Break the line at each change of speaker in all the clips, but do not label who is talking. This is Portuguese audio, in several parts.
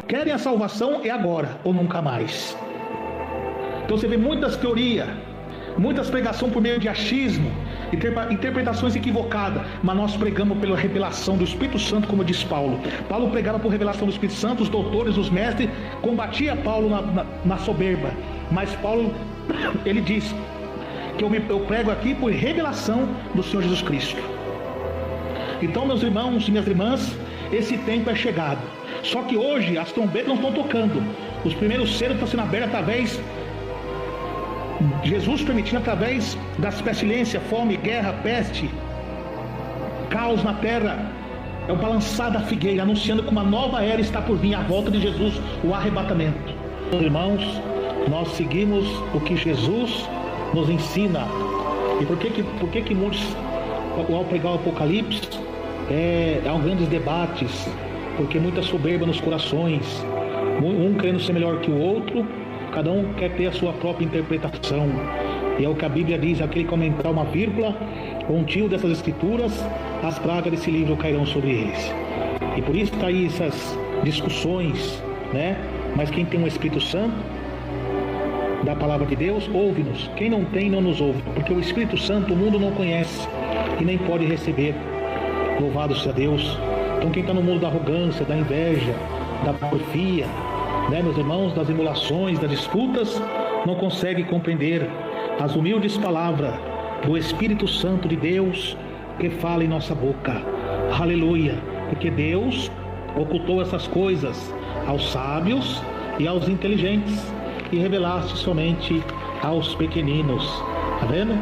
querem a salvação é agora ou nunca mais. Então você vê muitas teorias, muitas pregações por meio de achismo, interpretações equivocadas, mas nós pregamos pela revelação do Espírito Santo, como diz Paulo. Paulo pregava por revelação do Espírito Santo, os doutores, os mestres, combatia Paulo na soberba, mas Paulo, ele diz que eu prego aqui por revelação do Senhor Jesus Cristo. Então, meus irmãos e minhas irmãs, esse tempo é chegado. Só que hoje as trombetas não estão tocando, os primeiros selos estão sendo abertos através, Jesus permitindo, através das pestilências, fome, guerra, peste, caos na terra. É o balançar da figueira, anunciando que uma nova era está por vir, a volta de Jesus, o arrebatamento. Meus irmãos, nós seguimos o que Jesus nos ensina. E por que muitos, ao pregar o Apocalipse, há grandes debates? Porque muita soberba nos corações, um querendo ser melhor que o outro, cada um quer ter a sua própria interpretação. E é o que a Bíblia diz: aquele que aumentar uma vírgula ou um tio dessas escrituras, as pragas desse livro cairão sobre eles. E por isso está aí essas discussões, né? Mas quem tem um Espírito Santo da palavra de Deus, ouve-nos. Quem não tem, não nos ouve, porque o Espírito Santo o mundo não conhece e nem pode receber. Louvado seja Deus. Então quem está no mundo da arrogância, da inveja, da porfia, né, meus irmãos, das emulações, das disputas, não consegue compreender as humildes palavras do Espírito Santo de Deus que fala em nossa boca. Aleluia. Porque Deus ocultou essas coisas aos sábios e aos inteligentes e revelaste somente aos pequeninos. Tá vendo?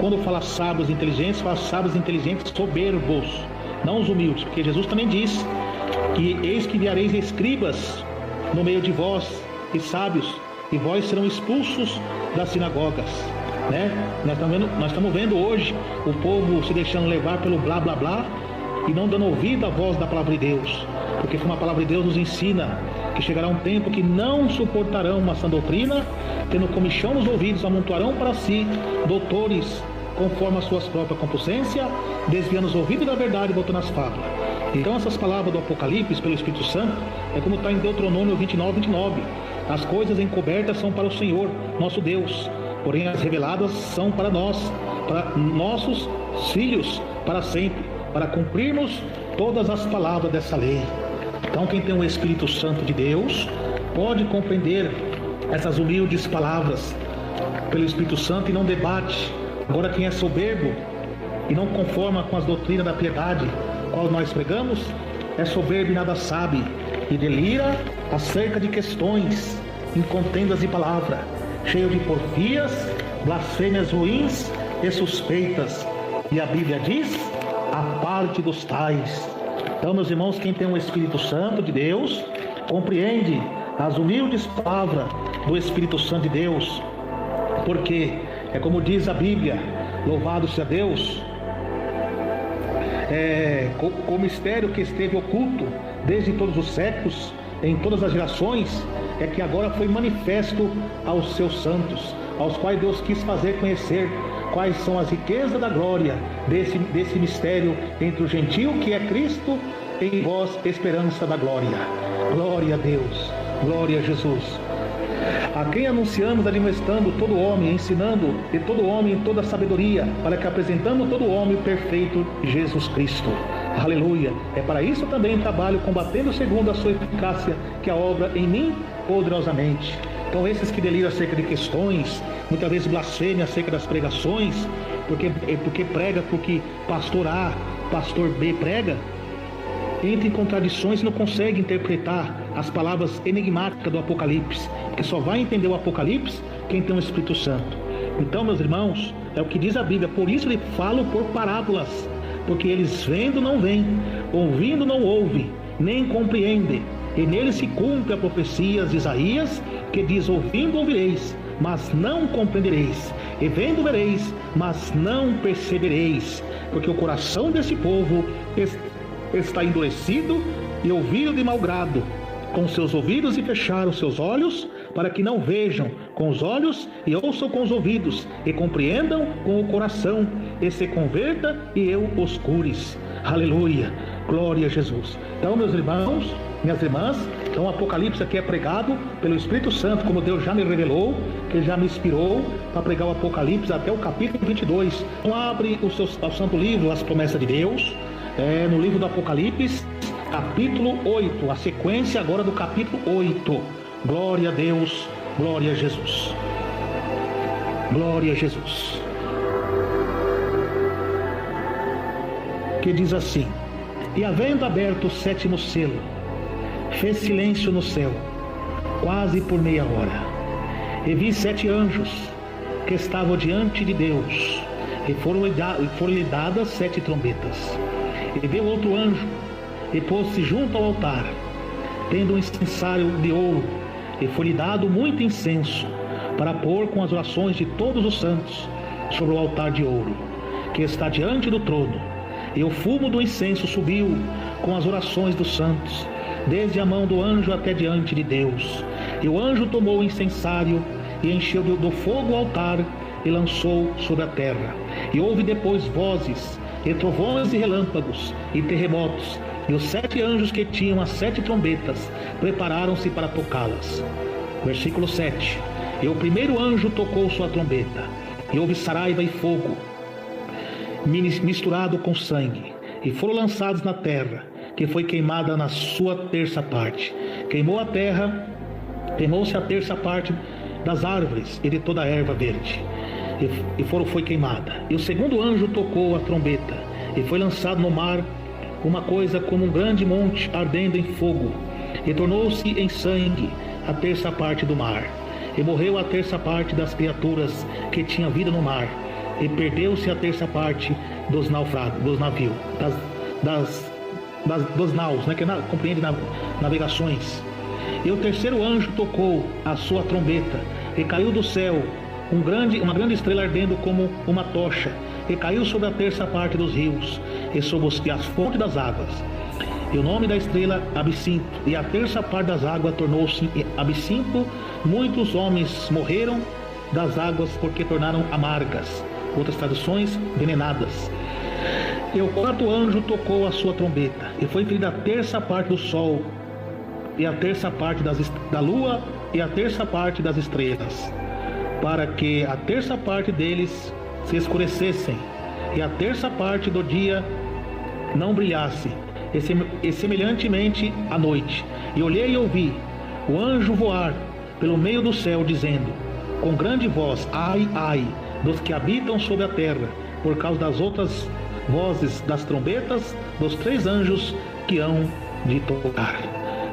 Quando fala sábios e inteligentes, fala sábios e inteligentes soberbos, não os humildes, porque Jesus também diz que eis que enviareis escribas no meio de vós e sábios, e vós serão expulsos das sinagogas, né? Nós estamos vendo hoje o povo se deixando levar pelo blá blá blá e não dando ouvido à voz da palavra de Deus, porque como a palavra de Deus nos ensina que chegará um tempo que não suportarão uma sã doutrina, tendo comichão nos ouvidos, amontoarão para si doutores conforme as suas próprias concupiscências, desviando os ouvidos da verdade e voltando às fábulas. Então essas palavras do Apocalipse pelo Espírito Santo é como está em Deuteronômio 29:29. As coisas encobertas são para o Senhor, nosso Deus, porém as reveladas são para nós, para nossos filhos, para sempre, para cumprirmos todas as palavras dessa lei. Então quem tem o Espírito Santo de Deus pode compreender essas humildes palavras pelo Espírito Santo e não debate. Agora quem é soberbo e não conforma com as doutrinas da piedade, qual nós pregamos, é soberbo e nada sabe, e delira acerca de questões, em contendas de palavra, cheio de porfias, blasfêmias ruins e suspeitas. E a Bíblia diz: a parte dos tais. Então, meus irmãos, quem tem o Espírito Santo de Deus, compreende as humildes palavras do Espírito Santo de Deus, porque é como diz a Bíblia, louvado seja Deus, o mistério que esteve oculto desde todos os séculos, em todas as gerações, é que agora foi manifesto aos seus santos, aos quais Deus quis fazer conhecer quais são as riquezas da glória desse mistério entre o gentio, que é Cristo, em vós, esperança da glória. Glória a Deus, glória a Jesus. A quem anunciamos, admoestando todo homem, ensinando de todo homem em toda sabedoria, para que apresentamos todo homem perfeito, Jesus Cristo. Aleluia. É para isso também trabalho, combatendo segundo a sua eficácia, que a obra em mim poderosamente. Então esses que deliram acerca de questões, muitas vezes blasfêmia acerca das pregações, porque prega porque pastor A, pastor B prega, entra em contradições e não consegue interpretar as palavras enigmáticas do Apocalipse, porque só vai entender o Apocalipse quem tem o Espírito Santo. Então, meus irmãos, é o que diz a Bíblia, por isso ele fala por parábolas, porque eles vendo não veem, ouvindo não ouvem, nem compreendem, e nele se cumpre a profecia de Isaías, que diz: ouvindo ouvireis, mas não compreendereis, e vendo vereis, mas não percebereis, porque o coração desse povo está endurecido e ouvido de mau grado, com seus ouvidos, e fecharam seus olhos, para que não vejam com os olhos, e ouçam com os ouvidos, e compreendam com o coração, e se converta, e eu os cures. Aleluia. Glória a Jesus. Então, meus irmãos, minhas irmãs, então o Apocalipse aqui é pregado pelo Espírito Santo, como Deus já me revelou, que Ele já me inspirou para pregar o Apocalipse até o capítulo 22. Então abre o Santo Livro, as promessas de Deus, no livro do Apocalipse, capítulo 8, a sequência agora do capítulo 8. Glória a Deus, glória a Jesus. Glória a Jesus. Que diz assim: e havendo aberto o sétimo selo, fez silêncio no céu, quase por meia hora. E vi 7 anjos que estavam diante de Deus, e foram-lhe dadas 7 trombetas. E veio outro anjo, e pôs-se junto ao altar, tendo um incensário de ouro, e foi-lhe dado muito incenso, para pôr com as orações de todos os santos sobre o altar de ouro, que está diante do trono. E o fumo do incenso subiu com as orações dos santos, desde a mão do anjo até diante de Deus. E o anjo tomou o incensário e encheu do fogo o altar e lançou sobre a terra. E houve depois vozes, e trovões e relâmpagos, e terremotos. E os 7 anjos que tinham as 7 trombetas prepararam-se para tocá-las. Versículo 7. E o primeiro anjo tocou sua trombeta, e houve saraiva e fogo, misturado com sangue, e foram lançados na terra, que foi queimada na sua terça parte. Queimou a terra, queimou-se a terça parte das árvores e de toda a erva verde, e foi queimada. E o segundo anjo tocou a trombeta, e foi lançado no mar uma coisa como um grande monte ardendo em fogo, e tornou-se em sangue a terça parte do mar, e morreu a terça parte das criaturas que tinham vida no mar, e perdeu-se a terça parte dos naufragos, dos navios, dos naus, que compreende navegações. E o terceiro anjo tocou a sua trombeta, e caiu do céu uma grande estrela ardendo como uma tocha, e caiu sobre a terça parte dos rios, e sobre as fontes das águas. E o nome da estrela, Absinto, e a terça parte das águas tornou-se absinto. Muitos homens morreram das águas, porque tornaram amargas. Outras traduções, venenadas. E o quarto anjo tocou a sua trombeta, e foi ferida a terça parte do sol, e a terça parte da lua, e a terça parte das estrelas, para que a terça parte deles se escurecessem, e a terça parte do dia não brilhasse, e semelhantemente à noite. E olhei e ouvi o anjo voar pelo meio do céu, dizendo com grande voz: ai, ai, dos que habitam sobre a terra, por causa das outras vozes das trombetas dos 3 anjos que hão de tocar.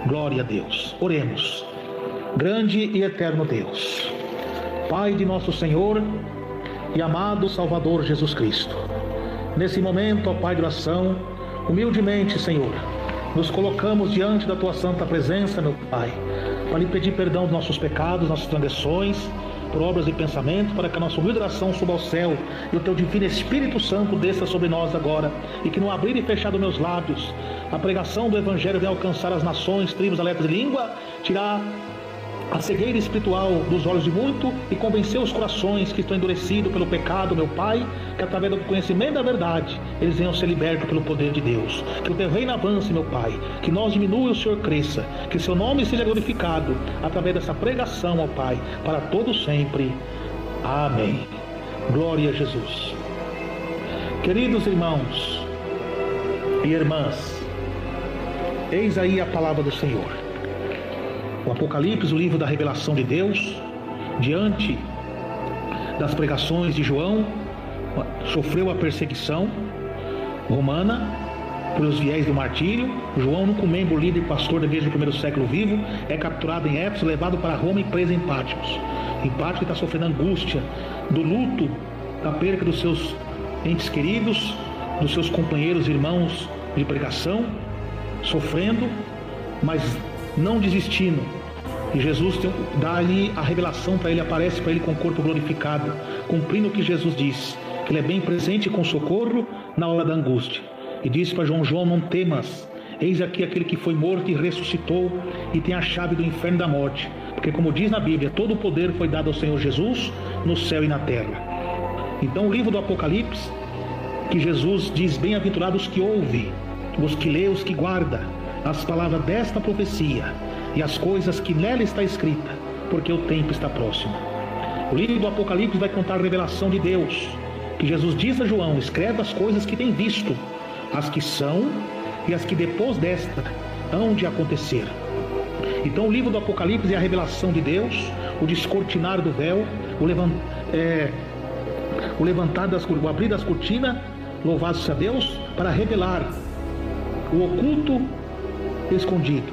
Glória a Deus. Oremos. Grande e eterno Deus, Pai de nosso Senhor e amado Salvador Jesus Cristo, nesse momento, ó Pai de oração, humildemente, Senhor, nos colocamos diante da Tua santa presença, meu Pai, para lhe pedir perdão dos nossos pecados, nossas transgressões, por obras e pensamentos, para que a nossa humilde oração suba ao céu e o Teu divino Espírito Santo desça sobre nós agora, e que no abrir e fechar dos meus lábios a pregação do Evangelho venha alcançar as nações, tribos, dialetos de língua, tirar a cegueira espiritual dos olhos de muito e convencer os corações que estão endurecidos pelo pecado, meu Pai, que através do conhecimento da verdade eles venham ser libertos pelo poder de Deus. Que o Teu reino avance, meu Pai, que nós diminua e o Senhor cresça, que Seu nome seja glorificado através dessa pregação, ó Pai, para todos sempre. Amém. Glória a Jesus. Queridos irmãos e irmãs, eis aí a palavra do Senhor. O Apocalipse, o livro da revelação de Deus, diante das pregações de João, sofreu a perseguição romana pelos fiéis do martírio. João, nunca membro, líder e pastor da igreja do primeiro século vivo, é capturado em Éfeso, levado para Roma e preso em Pátimos. Em Pátimos está sofrendo angústia do luto, da perda dos seus entes queridos, dos seus companheiros e irmãos de pregação, sofrendo, mas não desistindo. E Jesus dá ali a revelação para ele, aparece para ele com o corpo glorificado, cumprindo o que Jesus disse, que ele é bem presente com socorro na hora da angústia. E disse para João: João, não temas, eis aqui aquele que foi morto e ressuscitou, e tem a chave do inferno e da morte, porque como diz na Bíblia, todo o poder foi dado ao Senhor Jesus no céu e na terra. Então o livro do Apocalipse, que Jesus diz: bem-aventurados que ouvem os que lê, os que guarda as palavras desta profecia e as coisas que nela está escrita, porque o tempo está próximo. O livro do Apocalipse vai contar a revelação de Deus, que Jesus diz a João: escreve as coisas que tem visto, as que são e as que depois desta hão de acontecer. Então o livro do Apocalipse é a revelação de Deus, o descortinar do véu, o abrir das cortinas, louvado seja Deus, para revelar o oculto escondido.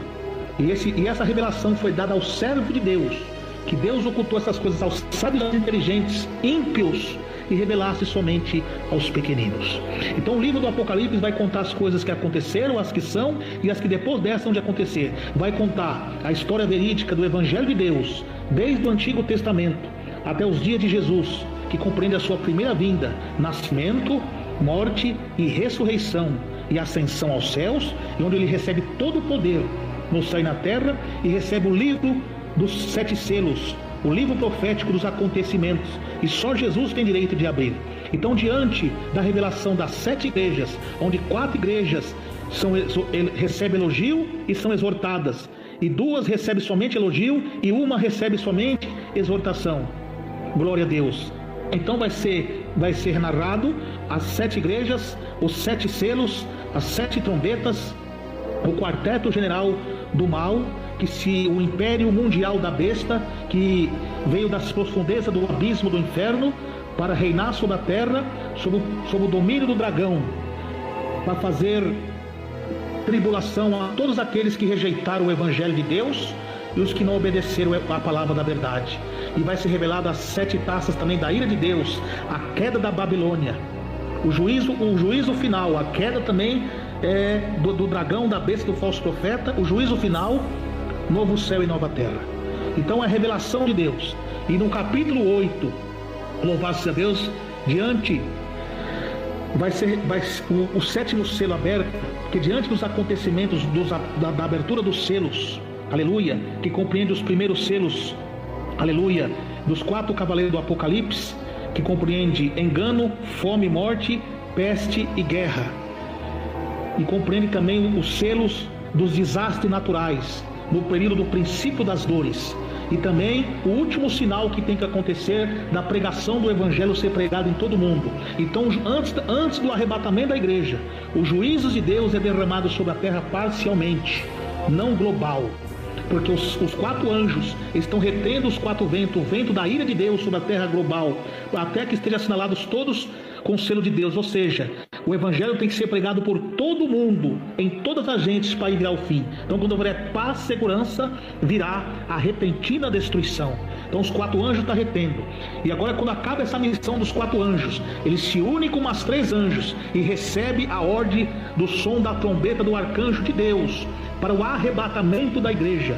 E essa revelação foi dada ao servo de Deus, que Deus ocultou essas coisas aos sábios, inteligentes, ímpios, e revelasse somente aos pequeninos. Então o livro do Apocalipse vai contar as coisas que aconteceram, as que são e as que depois dessas hão de acontecer. Vai contar a história verídica do Evangelho de Deus, desde o Antigo Testamento até os dias de Jesus, que compreende a sua primeira vinda, nascimento, morte e ressurreição e ascensão aos céus, e onde ele recebe todo o poder no céu e na terra, e recebe o livro dos 7 selos, o livro profético dos acontecimentos, e só Jesus tem direito de abrir. Então, diante da revelação das 7 igrejas, onde 4 igrejas recebem elogio e são exortadas, e 2 recebem somente elogio e uma recebe somente exortação. Glória a Deus. Então vai ser narrado as 7 igrejas, os 7 selos, as 7 trombetas, o quarteto general do mal, o império mundial da besta, que veio das profundezas do abismo do inferno para reinar sobre a terra, sob o domínio do dragão, para fazer tribulação a todos aqueles que rejeitaram o Evangelho de Deus e os que não obedeceram a palavra da verdade. E vai ser revelado as 7 taças também da ira de Deus, a queda da Babilônia, o juízo final, a queda também do dragão, da besta, do falso profeta, o juízo final, novo céu e nova terra. Então é a revelação de Deus. E no capítulo 8, louvado seja Deus, vai ser o 7º selo aberto, que diante dos acontecimentos da abertura dos selos, aleluia, que compreende os primeiros selos, aleluia, dos 4 cavaleiros do Apocalipse, que compreende engano, fome, morte, peste e guerra, e compreende também os selos dos desastres naturais, no período do princípio das dores, e também o último sinal que tem que acontecer da pregação do Evangelho ser pregado em todo o mundo. Então, antes do arrebatamento da igreja, os juízos de Deus é derramado sobre a terra parcialmente, não global, porque os 4 anjos estão retendo os 4 ventos, o vento da ira de Deus sobre a terra global, até que estejam assinalados todos com o selo de Deus. Ou seja, o Evangelho tem que ser pregado por todo mundo, em todas as gentes, para ir ao fim. Então, quando houver paz, segurança, virá a repentina destruição. Então os 4 anjos estão retendo. E agora, quando acaba essa missão dos 4 anjos, eles se unem com mais 3 anjos e recebem a ordem do som da trombeta do arcanjo de Deus para o arrebatamento da igreja.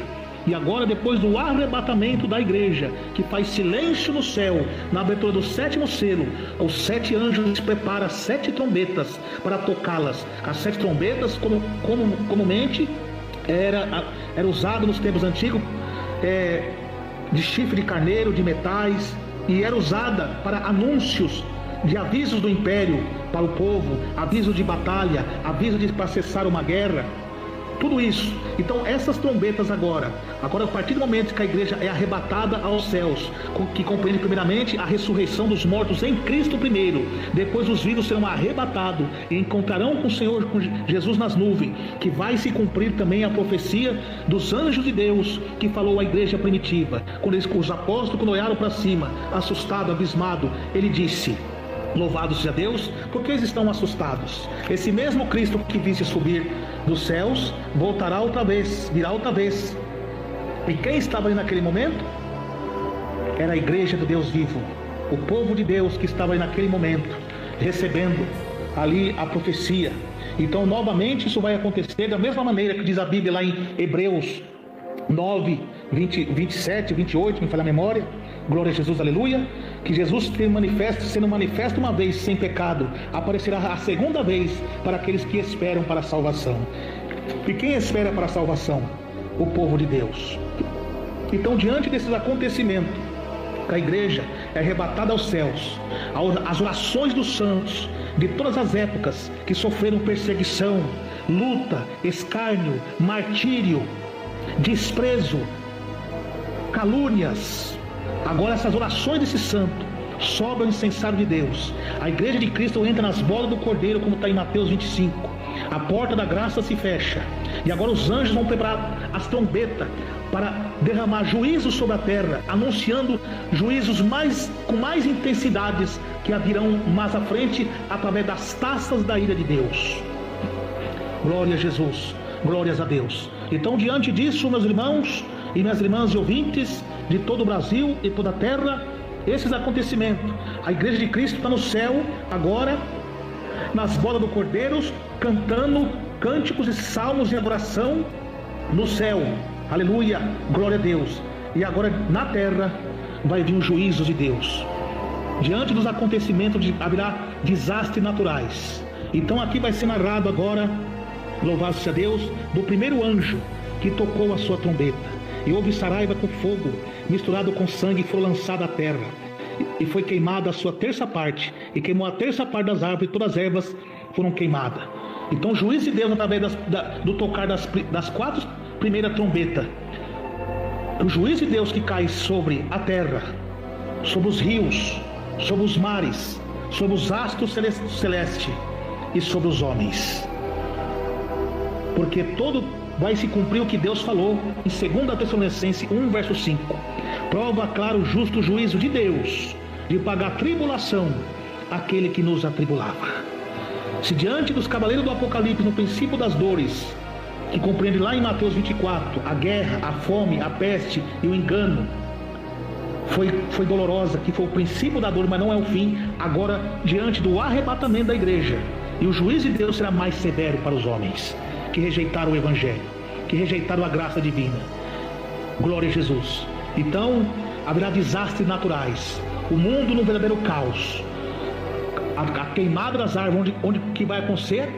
E agora, depois do arrebatamento da igreja, que faz silêncio no céu, na abertura do 7º selo, os 7 anjos preparam 7 trombetas para tocá-las. As 7 trombetas, comumente, era usado nos tempos antigos, de chifre de carneiro, de metais, e era usada para anúncios de avisos do império para o povo, aviso de batalha, aviso para cessar uma guerra. Tudo isso. Então essas trombetas agora, a partir do momento que a igreja é arrebatada aos céus, que compreende primeiramente a ressurreição dos mortos em Cristo primeiro, depois os vivos serão arrebatados e encontrarão com o Senhor, com Jesus nas nuvens, que vai se cumprir também a profecia dos anjos de Deus que falou à igreja primitiva, quando os apóstolos, quando olharam para cima, assustado, abismado, ele disse: louvado seja Deus, porque eles estão assustados. Esse mesmo Cristo que visse subir dos céus, voltará outra vez, virá outra vez. E quem estava ali naquele momento? Era a igreja do Deus vivo, o povo de Deus que estava ali naquele momento, recebendo ali a profecia. Então novamente isso vai acontecer da mesma maneira que diz a Bíblia lá em Hebreus 9, 27, 28, me falha a memória. Glória a Jesus, aleluia. Que Jesus sendo manifesto uma vez sem pecado, aparecerá a segunda vez para aqueles que esperam para a salvação. E quem espera para a salvação? O povo de Deus. Então, diante desses acontecimentos, a igreja é arrebatada aos céus, as orações dos santos de todas as épocas que sofreram perseguição, luta, escárnio, martírio, desprezo, calúnias. Agora essas orações desse santo sobem o incensário de Deus. A igreja de Cristo entra nas bodas do Cordeiro, como está em Mateus 25. A porta da graça se fecha. E agora os anjos vão preparar as trombetas para derramar juízo sobre a terra, anunciando juízos com mais intensidades que virão mais à frente através das taças da ira de Deus. Glória a Jesus, glórias a Deus. Então, diante disso, meus irmãos e minhas irmãs e ouvintes de todo o Brasil e toda a terra, esses acontecimentos, a igreja de Cristo está no céu agora, nas bodas do Cordeiro, cantando cânticos e salmos de adoração no céu. Aleluia, glória a Deus. E agora na terra vai vir o juízo de Deus. Diante dos acontecimentos haverá desastres naturais. Então aqui vai ser narrado agora, louvado seja Deus, do primeiro anjo que tocou a sua trombeta. E houve saraiva com fogo, misturado com sangue, e foi lançado à terra. E foi queimada a sua terça parte, e queimou a terça parte das árvores, e todas as ervas foram queimadas. Então o juízo de Deus, através do tocar das 4 primeiras trombetas, o juízo de Deus que cai sobre a terra, sobre os rios, sobre os mares, sobre os astros celestes e sobre os homens. Porque vai se cumprir o que Deus falou em 2 Tessalonicenses 1, verso 5. Prova claro o justo juízo de Deus, de pagar tribulação àquele que nos atribulava. Se diante dos cavaleiros do Apocalipse, no princípio das dores, que compreende lá em Mateus 24, a guerra, a fome, a peste e o engano, foi dolorosa, que foi o princípio da dor, mas não é o fim. Agora, diante do arrebatamento da igreja, e o juízo de Deus será mais severo para os homens que rejeitaram o Evangelho, que rejeitaram a graça divina. Glória a Jesus. Então haverá desastres naturais, o mundo no verdadeiro caos, a queimada das árvores, onde que vai acontecer?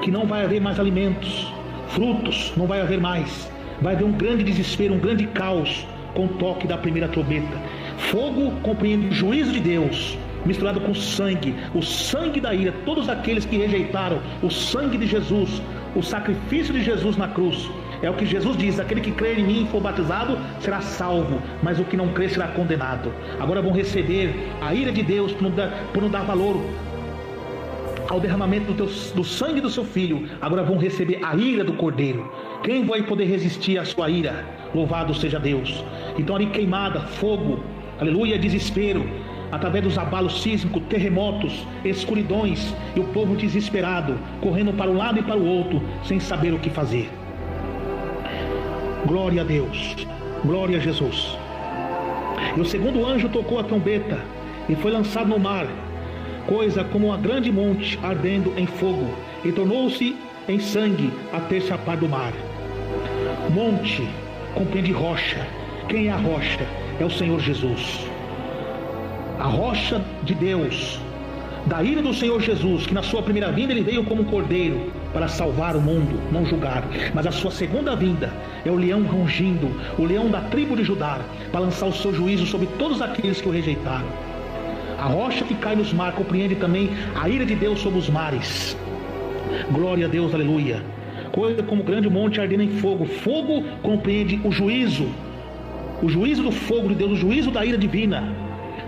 Que não vai haver mais alimentos, frutos, não vai haver mais. Vai haver um grande desespero, um grande caos, com o toque da primeira trombeta. Fogo compreende o juízo de Deus, misturado com sangue, o sangue da ira. Todos aqueles que rejeitaram o sangue de Jesus, o sacrifício de Jesus na cruz, é o que Jesus diz: aquele que crer em mim e for batizado será salvo, mas o que não crer será condenado. Agora vão receber a ira de Deus por não dar valor ao derramamento do sangue do seu filho. Agora vão receber a ira do Cordeiro. Quem vai poder resistir à sua ira? Louvado seja Deus. Então ali queimada, fogo, aleluia, desespero, através dos abalos sísmicos, terremotos, escuridões, e o povo desesperado, correndo para um lado e para o outro, sem saber o que fazer. Glória a Deus, glória a Jesus. E o segundo anjo tocou a trombeta, e foi lançado no mar, coisa como uma grande monte ardendo em fogo, e tornou-se em sangue a terça parte do mar. Monte compreende rocha. Quem é a rocha? É o Senhor Jesus. A rocha de Deus, da ira do Senhor Jesus, que na sua primeira vinda ele veio como um cordeiro para salvar o mundo, não julgar. Mas a sua segunda vinda é o leão rangindo, o leão da tribo de Judá, para lançar o seu juízo sobre todos aqueles que o rejeitaram. A rocha que cai nos mares compreende também a ira de Deus sobre os mares. Glória a Deus, aleluia. Coisa como grande monte ardendo em fogo. Fogo compreende o juízo do fogo de Deus, o juízo da ira divina.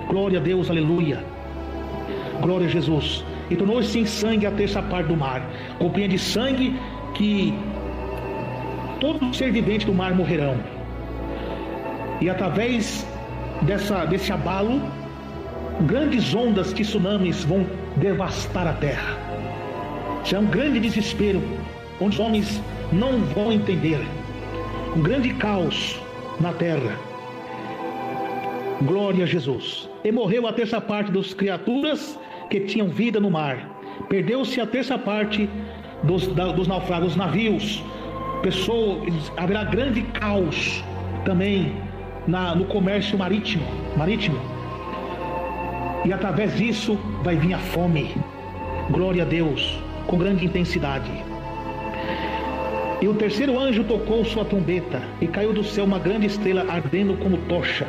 Glória a Deus, aleluia. Glória a Jesus. E tornou-se em sangue a terça parte do mar. Compreende sangue que todo ser vivente do mar morrerão. E através desse abalo, grandes ondas de tsunamis vão devastar a terra. Será um grande desespero, onde os homens não vão entender. Um grande caos na terra. Glória a Jesus. E morreu a terça parte das criaturas que tinham vida no mar. Perdeu-se a terça parte dos naufrágios, navios, pessoas. Haverá grande caos também no comércio marítimo. E através disso vai vir a fome. Glória a Deus, com grande intensidade. E o terceiro anjo tocou sua trombeta, e caiu do céu uma grande estrela ardendo como tocha.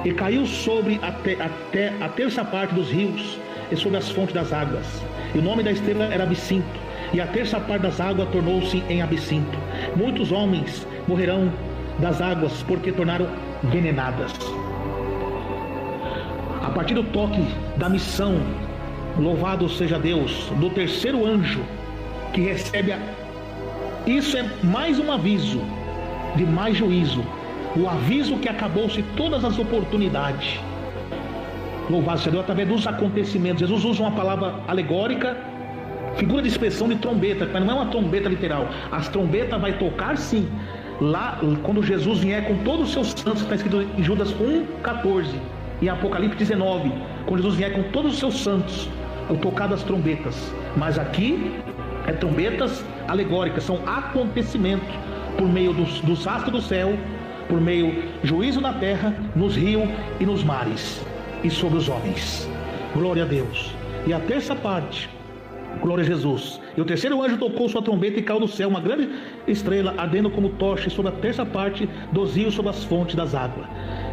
E caiu sobre até a terça parte dos rios, e sobre as fontes das águas. E o nome da estrela era Absinto, e a terça parte das águas tornou-se em absinto. Muitos homens morrerão das águas, porque tornaram venenadas. A partir do toque da missão, louvado seja Deus, do terceiro anjo que recebe isso é mais um aviso de mais juízo, o aviso que acabou-se todas as oportunidades. Louvado seja Deus, através dos acontecimentos. Jesus usa uma palavra alegórica, figura de expressão de trombeta, mas não é uma trombeta literal. As trombetas vai tocar sim, lá quando Jesus vier com todos os seus santos, está escrito em Judas 1,14, e Apocalipse 19, quando Jesus vier com todos os seus santos, o tocar das trombetas. Mas aqui é trombetas alegóricas, são acontecimentos por meio dos astros do céu, por meio juízo na terra, nos rios e nos mares e sobre os homens. Glória a Deus. E a terça parte, glória a Jesus. E o terceiro anjo tocou sua trombeta e caiu do céu uma grande estrela ardendo como tocha sobre a terça parte dos rios, sobre as fontes das águas.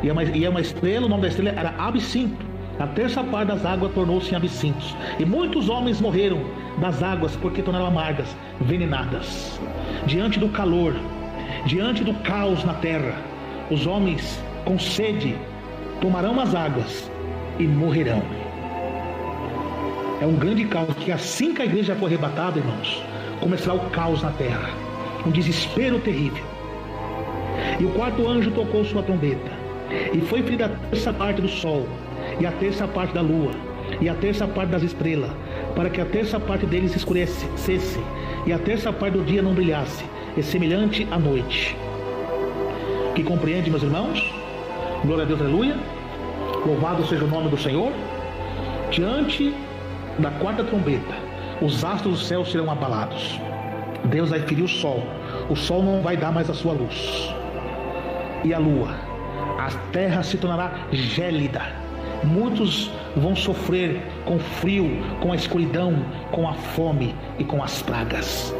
E é uma estrela, o nome da estrela era Absinto. A terça parte das águas tornou-se em absintos. E muitos homens morreram das águas, porque tornaram amargas, venenadas. Diante do calor, diante do caos na terra, os homens com sede tomarão as águas e morrerão. É um grande caos, que assim que a igreja for arrebatada, irmãos, começará o caos na terra, um desespero terrível. E o quarto anjo tocou sua trombeta, e foi ferida a terça parte do sol, e a terça parte da lua, e a terça parte das estrelas, para que a terça parte deles escurecesse, e a terça parte do dia não brilhasse, é semelhante à noite. Que compreende, meus irmãos? Glória a Deus, aleluia. Louvado seja o nome do Senhor. Diante da quarta trombeta, os astros do céu serão abalados. Deus vai ferir o sol não vai dar mais a sua luz, e a lua, a terra se tornará gélida. Muitos vão sofrer com frio, com a escuridão, com a fome e com as pragas.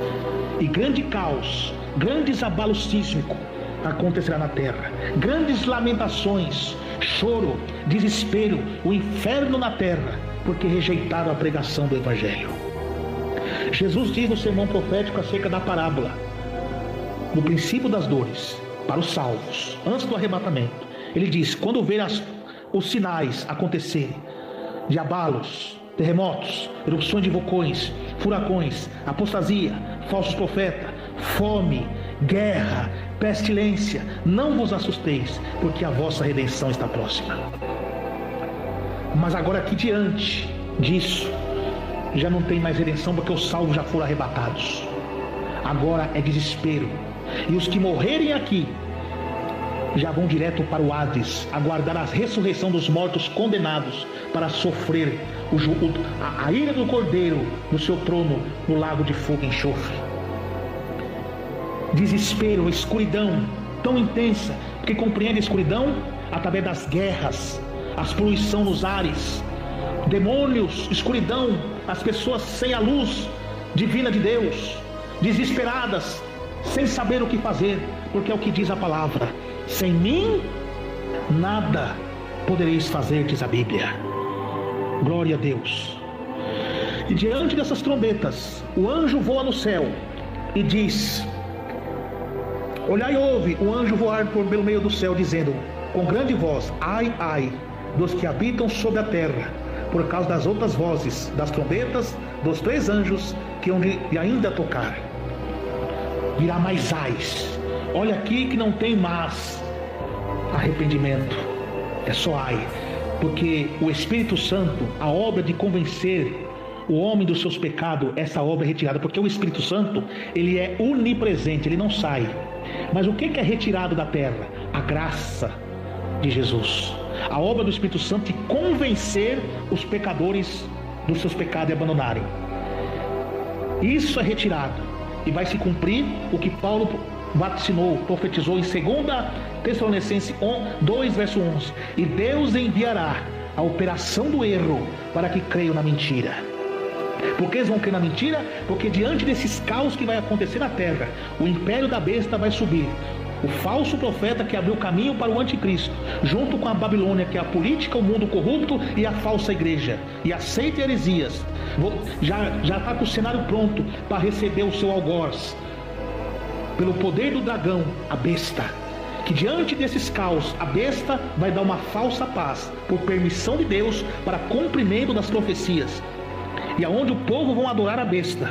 E grande caos, grandes abalos sísmicos acontecerá na terra. Grandes lamentações, choro, desespero, o inferno na terra, porque rejeitaram a pregação do Evangelho. Jesus diz no sermão profético acerca da parábola do princípio das dores para os salvos, antes do arrebatamento. Ele diz: quando ver os sinais acontecerem de abalos, terremotos, erupções de vulcões, furacões, apostasia, falsos profetas, fome, guerra, pestilência, não vos assusteis, porque a vossa redenção está próxima. Mas agora aqui diante disso, já não tem mais redenção, porque os salvos já foram arrebatados. Agora é desespero. E os que morrerem aqui já vão direto para o Hades, aguardar a ressurreição dos mortos condenados, para sofrer a ira do Cordeiro no seu trono, no lago de fogo e enxofre. Desespero, escuridão tão intensa, porque compreende a escuridão através das guerras, as poluição nos ares, demônios, escuridão, as pessoas sem a luz divina de Deus, desesperadas, sem saber o que fazer, porque é o que diz a palavra: sem mim nada podereis fazer, diz a Bíblia. Glória a Deus. E diante dessas trombetas, o anjo voa no céu e diz: olhai e ouve o anjo voar pelo meio do céu, dizendo com grande voz: ai, ai dos que habitam sobre a terra, por causa das outras vozes das trombetas dos três anjos que hão de ainda tocar. Virá mais ais. Olha aqui que não tem mais arrependimento, é só ai, porque o Espírito Santo, a obra de convencer o homem dos seus pecados, essa obra é retirada, porque o Espírito Santo, ele é onipresente, ele não sai. Mas o que é retirado da terra? A graça de Jesus, a obra do Espírito Santo de convencer os pecadores dos seus pecados e abandonarem. Isso é retirado, e vai se cumprir o que Paulo vaticinou, profetizou em 2 Tessalonicenses 2, verso 11: e Deus enviará a operação do erro para que creiam na mentira. Por que eles vão crer na mentira? Porque diante desses caos que vai acontecer na terra, o império da besta vai subir, O falso profeta que abriu caminho para o anticristo, junto com a Babilônia, que é a política, o mundo corrupto e a falsa igreja, e aceita heresias. Já está com o cenário pronto para receber o seu algoz. Pelo poder do dragão, a besta, que diante desses caos, a besta vai dar uma falsa paz, por permissão de Deus, para cumprimento das profecias. E aonde o povo vão adorar a besta.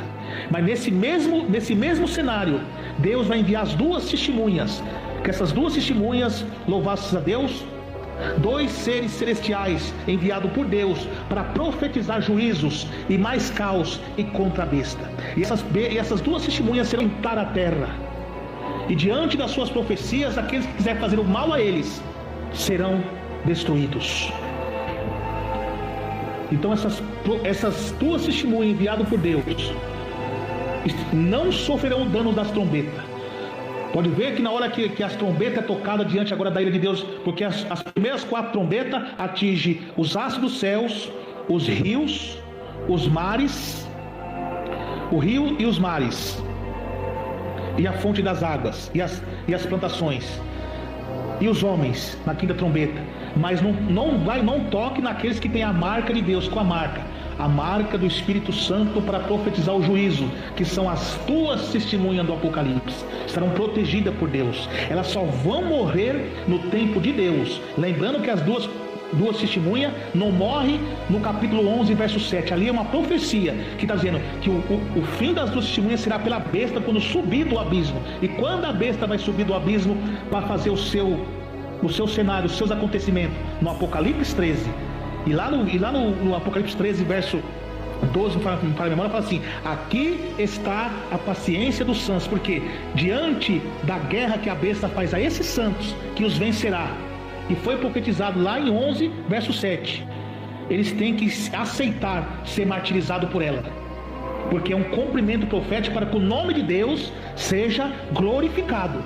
Mas nesse mesmo cenário, Deus vai enviar as duas testemunhas. Que essas duas testemunhas, louvados a Deus, 2 seres celestiais enviados por Deus para profetizar juízos e mais caos e contra a besta. E essas duas testemunhas serão para a terra. E diante das suas profecias, aqueles que quiserem fazer o mal a eles serão destruídos. Então essas duas testemunhas enviadas por Deus não sofrerão o dano das trombetas. Pode ver que na hora que as trombetas é tocada diante agora da ira de Deus, porque as primeiras 4 trombetas atingem os astros dos céus, os rios, os mares, o rio e os mares, e a fonte das águas, e as plantações, e os homens na 5ª trombeta. Mas não toque naqueles que têm a marca de Deus, com a marca do Espírito Santo, para profetizar o juízo, que são as 2 testemunhas do Apocalipse. Estarão protegidas por Deus. Elas só vão morrer no tempo de Deus. Lembrando que as duas testemunhas não morrem no capítulo 11, verso 7. Ali é uma profecia que está dizendo que o fim das 2 testemunhas será pela besta quando subir do abismo. E quando a besta vai subir do abismo para fazer o seu cenário, os seus acontecimentos, no Apocalipse 13. E lá no Apocalipse 13, verso 12, para a memória, fala assim: aqui está a paciência dos santos, porque diante da guerra que a besta faz a esses santos, que os vencerá. E foi profetizado lá em 11, verso 7. Eles têm que aceitar ser martirizados por ela, porque é um cumprimento profético para que o nome de Deus seja glorificado.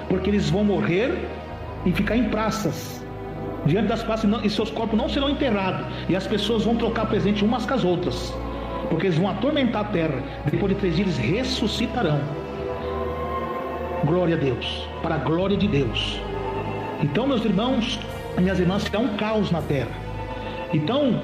Porque eles vão morrer e ficar em praças, diante das praças, e seus corpos não serão enterrados, e as pessoas vão trocar presente umas com as outras, porque eles vão atormentar a terra. Depois de 3 dias eles ressuscitarão. Glória a Deus, para a glória de Deus. Então, meus irmãos e minhas irmãs, será um caos na terra. Então,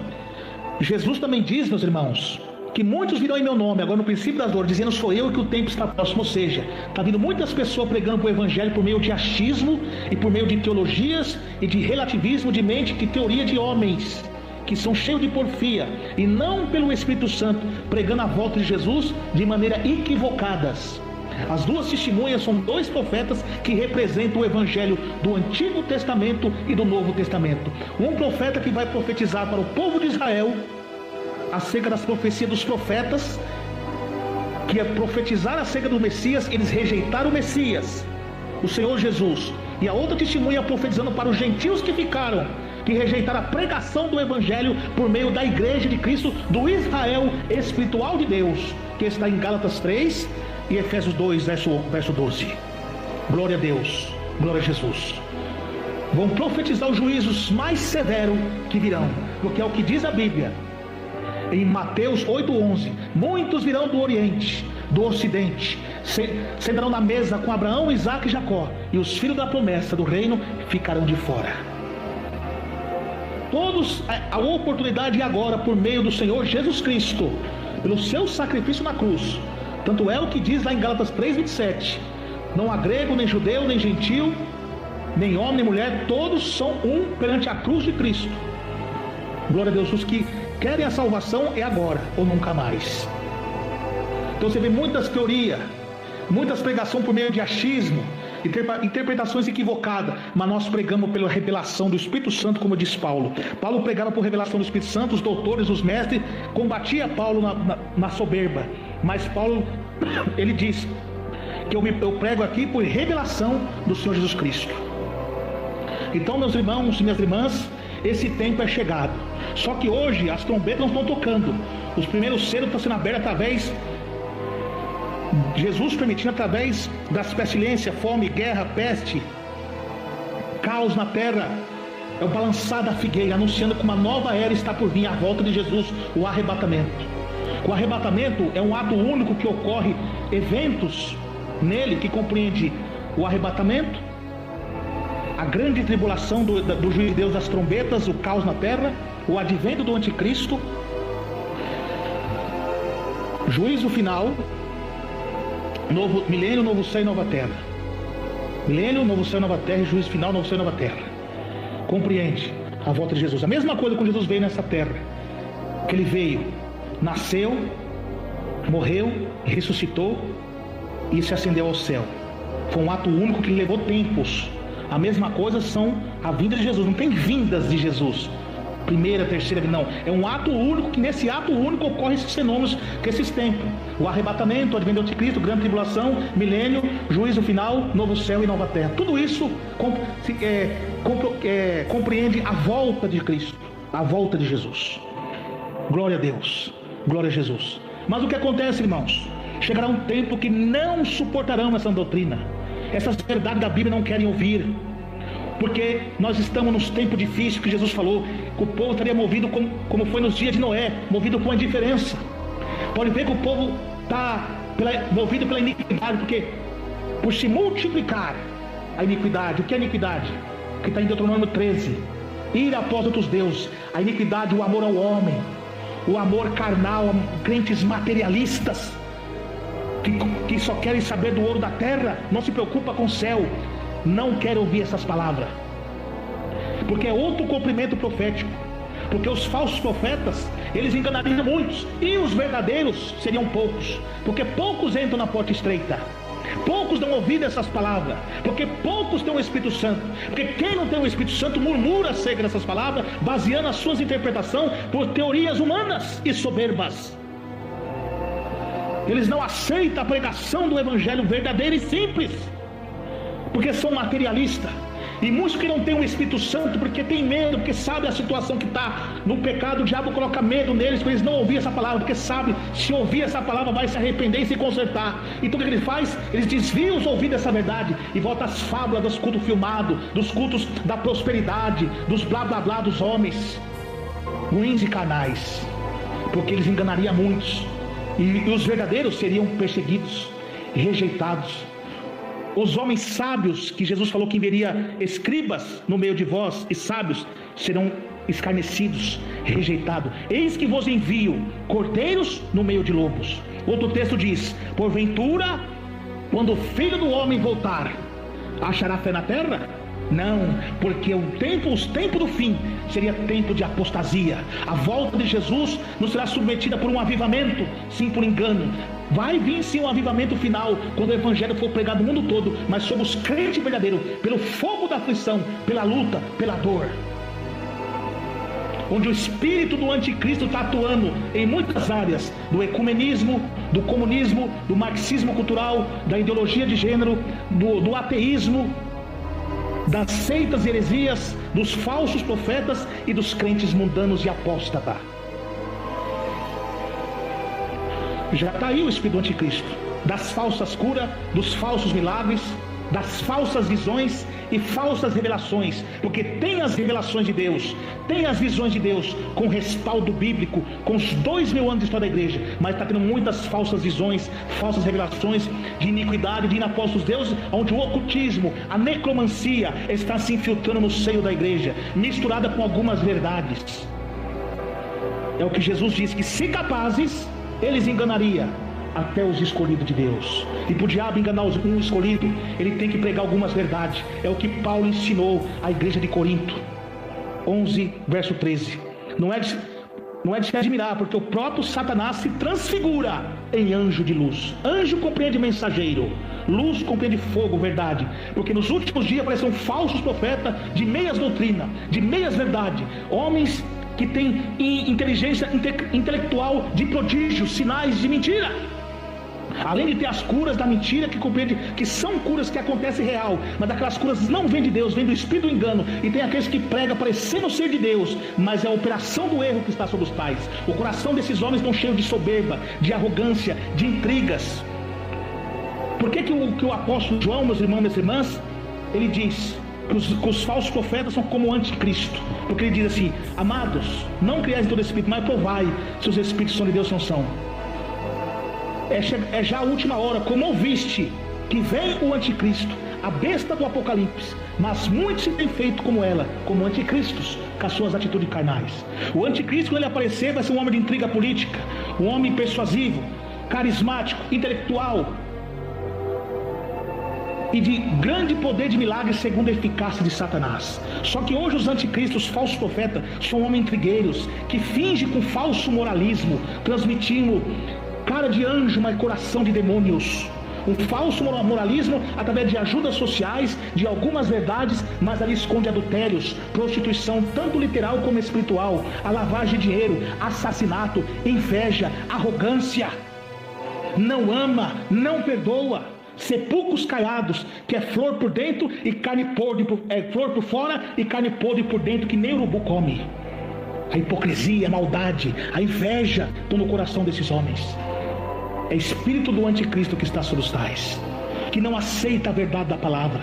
Jesus também diz, meus irmãos, que muitos virão em meu nome, agora no princípio das dores, dizendo: sou eu, que o tempo está próximo. Ou seja, está vindo muitas pessoas pregando o evangelho por meio de achismo e por meio de teologias e de relativismo de mente, de teoria de homens que são cheios de porfia, e não pelo Espírito Santo, pregando a volta de Jesus de maneira equivocadas. As 2 testemunhas são 2 profetas que representam o evangelho do Antigo Testamento e do Novo Testamento. Um profeta que vai profetizar para o povo de Israel acerca das profecias dos profetas, que é profetizar acerca do Messias. Eles rejeitaram o Messias, o Senhor Jesus. E a outra testemunha profetizando para os gentios que ficaram, que rejeitaram a pregação do evangelho por meio da igreja de Cristo, do Israel espiritual de Deus, que está em Gálatas 3 e Efésios 2, verso 12. Glória a Deus, glória a Jesus. Vão profetizar os juízos mais severos que virão, porque é o que diz a Bíblia em Mateus 8:11: muitos virão do Oriente, do Ocidente, sentarão na mesa com Abraão, Isaque e Jacó, e os filhos da promessa do reino ficarão de fora. Todos, a oportunidade é agora, por meio do Senhor Jesus Cristo, pelo seu sacrifício na cruz. Tanto é o que diz lá em Gálatas 3:27: não há grego, nem judeu, nem gentil, nem homem, nem mulher, todos são um perante a cruz de Cristo. Glória a Deus. Os que querem a salvação é agora ou nunca mais. Então você vê muitas teorias, muitas pregações por meio de achismo, interpretações equivocadas, mas nós pregamos pela revelação do Espírito Santo, como diz Paulo. Paulo pregava por revelação do Espírito Santo, os doutores, os mestres, combatia Paulo na soberba, mas Paulo, ele diz que eu prego aqui por revelação do Senhor Jesus Cristo. Então, meus irmãos e minhas irmãs, esse tempo é chegado. Só que hoje as trombetas não estão tocando, os primeiros selos estão sendo abertos através, Jesus permitindo, através das pestilências, fome, guerra, peste, caos na terra. É o balançar da figueira, anunciando que uma nova era está por vir, a volta de Jesus, o arrebatamento. O arrebatamento é um ato único que ocorre, eventos nele que compreende o arrebatamento, a grande tribulação do juiz de Deus das trombetas, o caos na terra, o advento do anticristo, juízo final, novo milênio, novo céu e nova terra. Milênio, novo céu e nova terra, e juízo final, novo céu e nova terra. Compreende a volta de Jesus. A mesma coisa quando Jesus veio nessa terra, que ele veio, nasceu, morreu, ressuscitou e se ascendeu ao céu. Foi um ato único que levou tempos. A mesma coisa são a vinda de Jesus. Não tem vindas de Jesus, primeira, terceira, não. É um ato único, que nesse ato único ocorre esses fenômenos, que esses tempos: o arrebatamento, o advento do anticristo, grande tribulação, milênio, juízo final, novo céu e nova terra. Tudo isso compreende a volta de Cristo, a volta de Jesus. Glória a Deus, glória a Jesus. Mas o que acontece, irmãos? Chegará um tempo que não suportarão essa doutrina. Essas verdades da Bíblia não querem ouvir, porque nós estamos nos tempos difíceis, que Jesus falou que o povo estaria movido como foi nos dias de Noé, movido com a indiferença. Pode ver que o povo está movido pela iniquidade, porque por se multiplicar a iniquidade. O que é iniquidade? Que está em Deuteronômio 13: ir após outros deuses. A iniquidade, o amor ao homem, o amor carnal, crentes materialistas, que só querem saber do ouro da terra, não se preocupa com o céu. Não querem ouvir essas palavras, porque é outro cumprimento profético. Porque os falsos profetas, eles enganariam muitos, e os verdadeiros seriam poucos, porque poucos entram na porta estreita, poucos dão ouvido a essas palavras, porque poucos têm o Espírito Santo. Porque quem não tem o Espírito Santo murmura acerca dessas palavras, baseando as suas interpretações por teorias humanas e soberbas. Eles não aceitam a pregação do evangelho verdadeiro e simples, porque são materialistas. E muitos que não têm o Espírito Santo, porque tem medo, porque sabe a situação que está no pecado, o diabo coloca medo neles, para eles não ouvir essa palavra, porque sabe, se ouvir essa palavra vai se arrepender e se consertar. Então o que ele faz? Eles desviam os ouvidos dessa verdade e voltam às fábulas dos cultos filmados, dos cultos da prosperidade, dos blá blá blá dos homens ruins e carnais, porque eles enganariam muitos, e os verdadeiros seriam perseguidos, rejeitados. Os homens sábios, que Jesus falou que enviaria escribas no meio de vós, e sábios, serão escarnecidos, rejeitados. Eis que vos envio cordeiros no meio de lobos. Outro texto diz: porventura, quando o Filho do Homem voltar, achará fé na terra? Não, porque os tempos do fim seria tempo de apostasia. A volta de Jesus não será submetida por um avivamento, sim por engano. Vai vir sim um avivamento final, quando o evangelho for pregado no mundo todo, mas sobre os crentes verdadeiros, pelo fogo da aflição, pela luta, pela dor, onde o espírito do anticristo está atuando em muitas áreas, do ecumenismo, do comunismo, do marxismo cultural, da ideologia de gênero, do ateísmo, das seitas e heresias, dos falsos profetas e dos crentes mundanos e apóstatas. Já está aí o espírito do anticristo, das falsas curas, dos falsos milagres, das falsas visões e falsas revelações, porque tem as revelações de Deus, tem as visões de Deus com respaldo bíblico, com os 2000 anos de história da igreja, mas está tendo muitas falsas visões, falsas revelações de iniquidade, de inapóstolos deuses, onde o ocultismo, a necromancia está se infiltrando no seio da igreja, misturada com algumas verdades. É o que Jesus disse, que se capazes, eles enganariam até os escolhidos de Deus. E para o diabo enganar um escolhido, ele tem que pregar algumas verdades. É o que Paulo ensinou à igreja de Corinto, 11 verso 13. Não é de se admirar, porque o próprio Satanás se transfigura em anjo de luz. Anjo compreende mensageiro, luz compreende fogo, verdade. Porque nos últimos dias aparecerão falsos profetas de meias doutrinas, de meias verdades, homens que têm inteligência intelectual de prodígios, sinais de mentira. Além de ter as curas da mentira, que compreende que são curas que acontecem real, mas aquelas curas não vêm de Deus, vêm do espírito do engano. E tem aqueles que pregam parecendo ser de Deus, mas é a operação do erro que está sobre os tais. O coração desses homens estão cheio de soberba, de arrogância, de intrigas. Por que o apóstolo João, meus irmãos e minhas irmãs, ele diz que os falsos profetas são como o anticristo? Porque ele diz assim: amados, não criais todo espírito, mas provai se os espíritos são de Deus ou não são. É já a última hora, como ouviste que vem o anticristo, a besta do Apocalipse, mas muitos se têm feito como ela, como anticristos, com as suas atitudes carnais. O anticristo, quando ele aparecer, vai ser um homem de intriga política, um homem persuasivo, carismático, intelectual e de grande poder de milagres segundo a eficácia de Satanás. Só que hoje os anticristos, falsos profetas, são homens intrigueiros que fingem com falso moralismo, transmitindo cara de anjo, mas coração de demônios. Um falso moralismo através de ajudas sociais, de algumas verdades, mas ali esconde adultérios, prostituição, tanto literal como espiritual, a lavagem de dinheiro, assassinato, inveja, arrogância. Não ama, não perdoa, sepulcros caiados, que é flor por dentro e carne podre, flor por fora e carne podre por dentro, que nem urubu come. A hipocrisia, a maldade, a inveja estão no coração desses homens. É espírito do anticristo que está sobre os tais, que não aceita a verdade da palavra,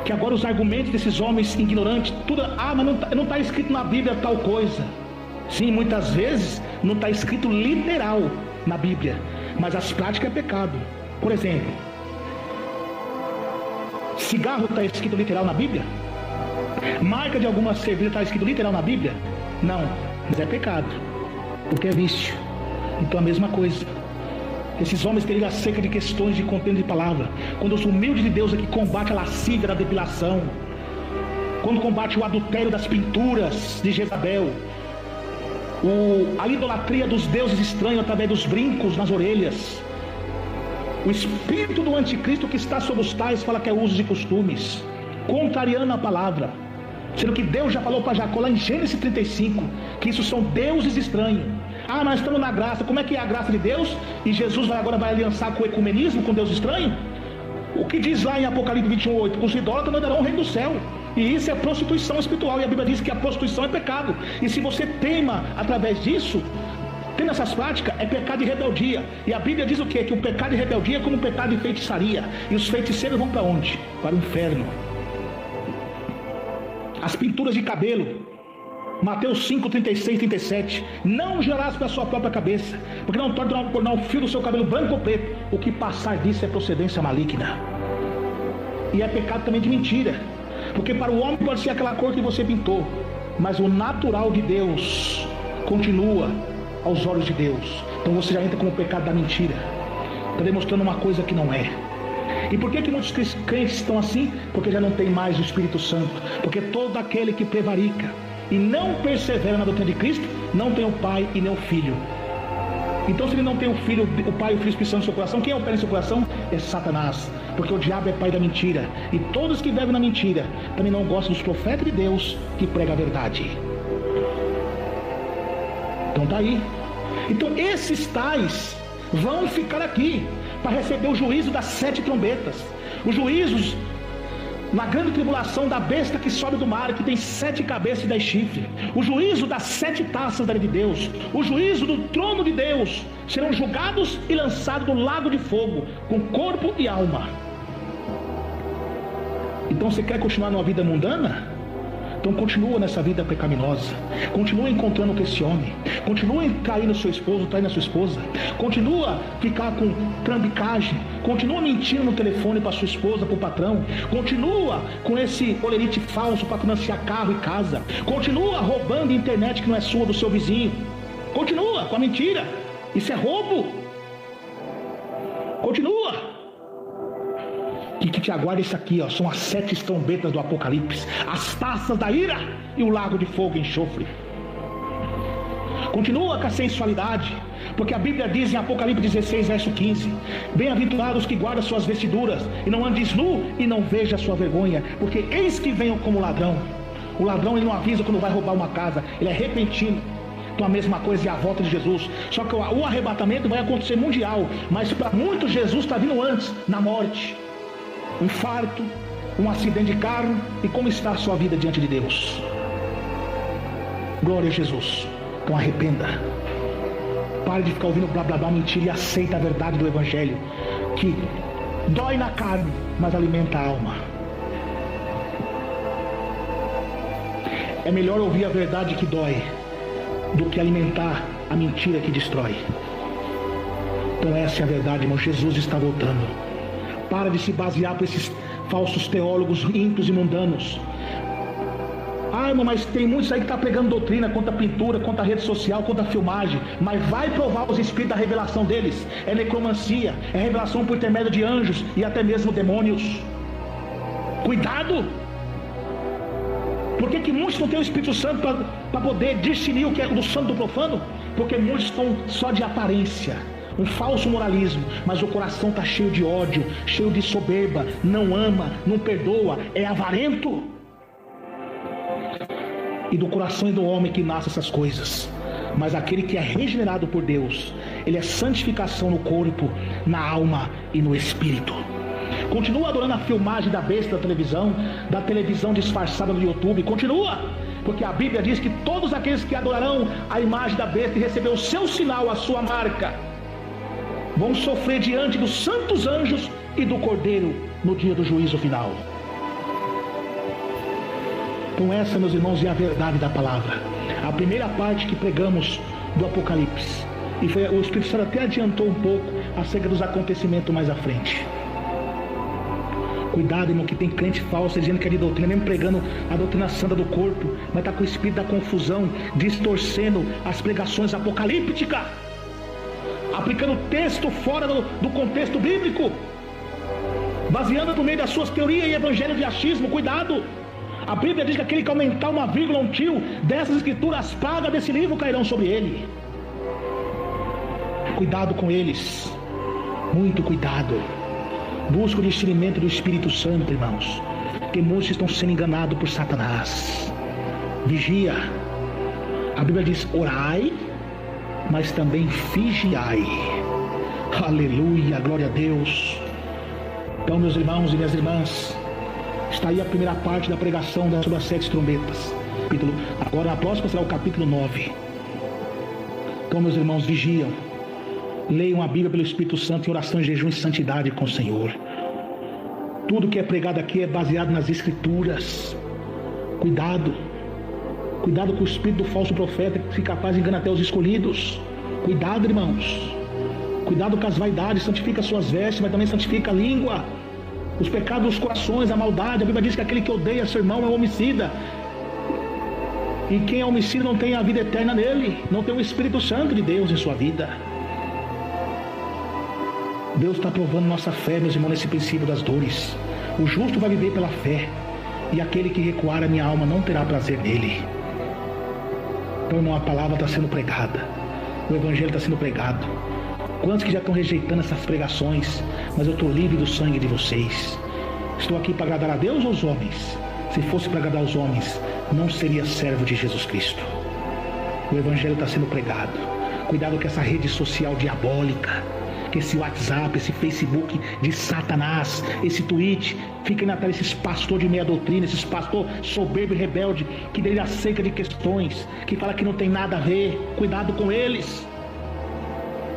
que agora os argumentos desses homens ignorantes, tudo, mas não está escrito na Bíblia tal coisa. Sim, muitas vezes não está escrito literal na Bíblia, mas as práticas é pecado. Por exemplo, cigarro está escrito literal na Bíblia? Marca de alguma cerveja está escrito literal na Bíblia? Não, mas é pecado, porque é vício. Então a mesma coisa. Esses homens querem acerca de questões de contendo de palavra, quando os humildes de Deus aqui combate a lascívia da depilação, quando combate o adultério das pinturas de Jezabel, a idolatria dos deuses estranhos através dos brincos nas orelhas. O espírito do anticristo que está sobre os tais fala que é usos e costumes, contrariando a palavra, sendo que Deus já falou para Jacó lá em Gênesis 35 que isso são deuses estranhos. Nós estamos na graça. Como é que é a graça de Deus? E Jesus agora vai aliançar com o ecumenismo, com Deus estranho? O que diz lá em Apocalipse 21:8? Os idólatras não darão o reino do céu. E isso é prostituição espiritual. E a Bíblia diz que a prostituição é pecado. E se você teima através disso, tendo essas práticas, é pecado de rebeldia. E a Bíblia diz o quê? Que o pecado de rebeldia é como um pecado de feitiçaria. E os feiticeiros vão para onde? Para o inferno. As pinturas de cabelo, Mateus 5, 36, 37. Não gerarás para a sua própria cabeça, porque não tornar o fio do seu cabelo branco ou preto. O que passar disso é procedência maligna. E é pecado também de mentira, porque para o homem pode ser aquela cor que você pintou, mas o natural de Deus continua aos olhos de Deus. Então você já entra com o pecado da mentira, está demonstrando uma coisa que não é. E por que muitos crentes estão assim? Porque já não tem mais o Espírito Santo. Porque todo aquele que prevarica e não persevera na doutrina de Cristo, não tem o Pai e nem o Filho. Então se ele não tem o Filho, o Pai e o Filho Espírito Santo no seu coração, quem é o Pai no seu coração? É Satanás. Porque o diabo é pai da mentira. E todos que vivem na mentira também não gostam dos profetas de Deus que pregam a verdade. Então tá aí. Então esses tais vão ficar aqui para receber o juízo das 7 trombetas. Os juízos na grande tribulação da besta que sobe do mar, que tem 7 cabeças e 10 chifres. O juízo das 7 taças da lei de Deus. O juízo do trono de Deus. Serão julgados e lançados no lago de fogo, com corpo e alma. Então você quer continuar numa vida mundana? Então continua nessa vida pecaminosa. Continua encontrando com esse homem. Continua traindo seu esposo, traindo a sua esposa. Continua ficar com trambicagem. Continua mentindo no telefone para sua esposa, para o patrão. Continua com esse olerite falso para financiar carro e casa. Continua roubando internet que não é sua, do seu vizinho. Continua com a mentira. Isso é roubo. Continua. Que te aguarda isso aqui, ó, são as 7 trombetas do Apocalipse, as taças da ira e o lago de fogo e enxofre. Continua com a sensualidade, porque a Bíblia diz em Apocalipse 16, verso 15: bem-aventurados que guardam suas vestiduras, e não andes nu e não veja a sua vergonha, porque eis que venham como ladrão. O ladrão, ele não avisa quando vai roubar uma casa, ele é repentino. Então a mesma coisa é a volta de Jesus. Só que o arrebatamento vai acontecer mundial, mas para muitos Jesus está vindo antes, na morte. Um infarto, um acidente de carro. E como está a sua vida diante de Deus? Glória a Jesus. Então arrependa. Pare de ficar ouvindo blá blá blá, mentira, e aceita a verdade do Evangelho, que dói na carne, mas alimenta a alma. É melhor ouvir a verdade que dói do que alimentar a mentira que destrói. Então essa é a verdade, irmão. Jesus está voltando. Para de se basear por esses falsos teólogos ímpios e mundanos. Ah, irmão, mas tem muitos aí que estão pregando doutrina contra a pintura, contra a rede social, contra a filmagem. Mas vai provar os espíritos da revelação deles. É necromancia, é revelação por intermédio de anjos e até mesmo demônios. Cuidado! Por que muitos não têm o Espírito Santo para poder discernir o que é do santo do profano? Porque muitos estão só de aparência, um falso moralismo, mas o coração está cheio de ódio, cheio de soberba, não ama, não perdoa, é avarento. E do coração do homem que nasce essas coisas. Mas aquele que é regenerado por Deus, ele é santificação no corpo, na alma e no espírito. Continua adorando a filmagem da besta da televisão disfarçada no YouTube. Continua, porque a Bíblia diz que todos aqueles que adorarão a imagem da besta e receber o seu sinal, a sua marca, vão sofrer diante dos santos anjos e do Cordeiro no dia do juízo final. Então essa, meus irmãos, é a verdade da palavra. A primeira parte que pregamos do Apocalipse. E o Espírito Santo até adiantou um pouco acerca dos acontecimentos mais à frente. Cuidado, irmão, que tem crente falso dizendo que é de doutrina, mesmo pregando a doutrina santa do corpo, mas está com o espírito da confusão, distorcendo as pregações apocalípticas, aplicando o texto fora do contexto bíblico, baseando por meio das suas teorias e evangelho de achismo. Cuidado! A Bíblia diz que aquele que aumentar uma vírgula, um tio dessas escrituras, as pragas desse livro cairão sobre ele. Cuidado com eles, muito cuidado. Busca o discernimento do Espírito Santo, irmãos, porque muitos estão sendo enganados por Satanás. Vigia. A Bíblia diz: orai, mas também vigiai. Aleluia, glória a Deus. Então, meus irmãos e minhas irmãs, está aí a primeira parte da pregação sobre as 7 trombetas. Agora a próxima será o capítulo 9. Então, meus irmãos, vigiam. Leiam a Bíblia pelo Espírito Santo em oração, jejum e santidade com o Senhor. Tudo que é pregado aqui é baseado nas Escrituras. Cuidado. Cuidado com o espírito do falso profeta que fica capaz de enganar até os escolhidos. Cuidado, irmãos. Cuidado com as vaidades. Santifica suas vestes, mas também santifica a língua. Os pecados dos corações, a maldade. A Bíblia diz que aquele que odeia seu irmão é homicida. E quem é homicida não tem a vida eterna nele. Não tem o Espírito Santo de Deus em sua vida. Deus está provando nossa fé, meus irmãos, nesse princípio das dores. O justo vai viver pela fé, e aquele que recuar a minha alma não terá prazer nele. Então, irmão, a palavra está sendo pregada, o evangelho está sendo pregado. Quantos que já estão rejeitando essas pregações? Mas eu estou livre do sangue de vocês. Estou aqui para agradar a Deus ou aos homens? Se fosse para agradar aos homens, não seria servo de Jesus Cristo. O evangelho está sendo pregado. Cuidado com essa rede social diabólica, que esse WhatsApp, esse Facebook de Satanás, esse tweet, fica na tela esses pastores de meia doutrina, esses pastores soberbo e rebelde, que dele acerca de questões, que fala que não tem nada a ver. Cuidado com eles.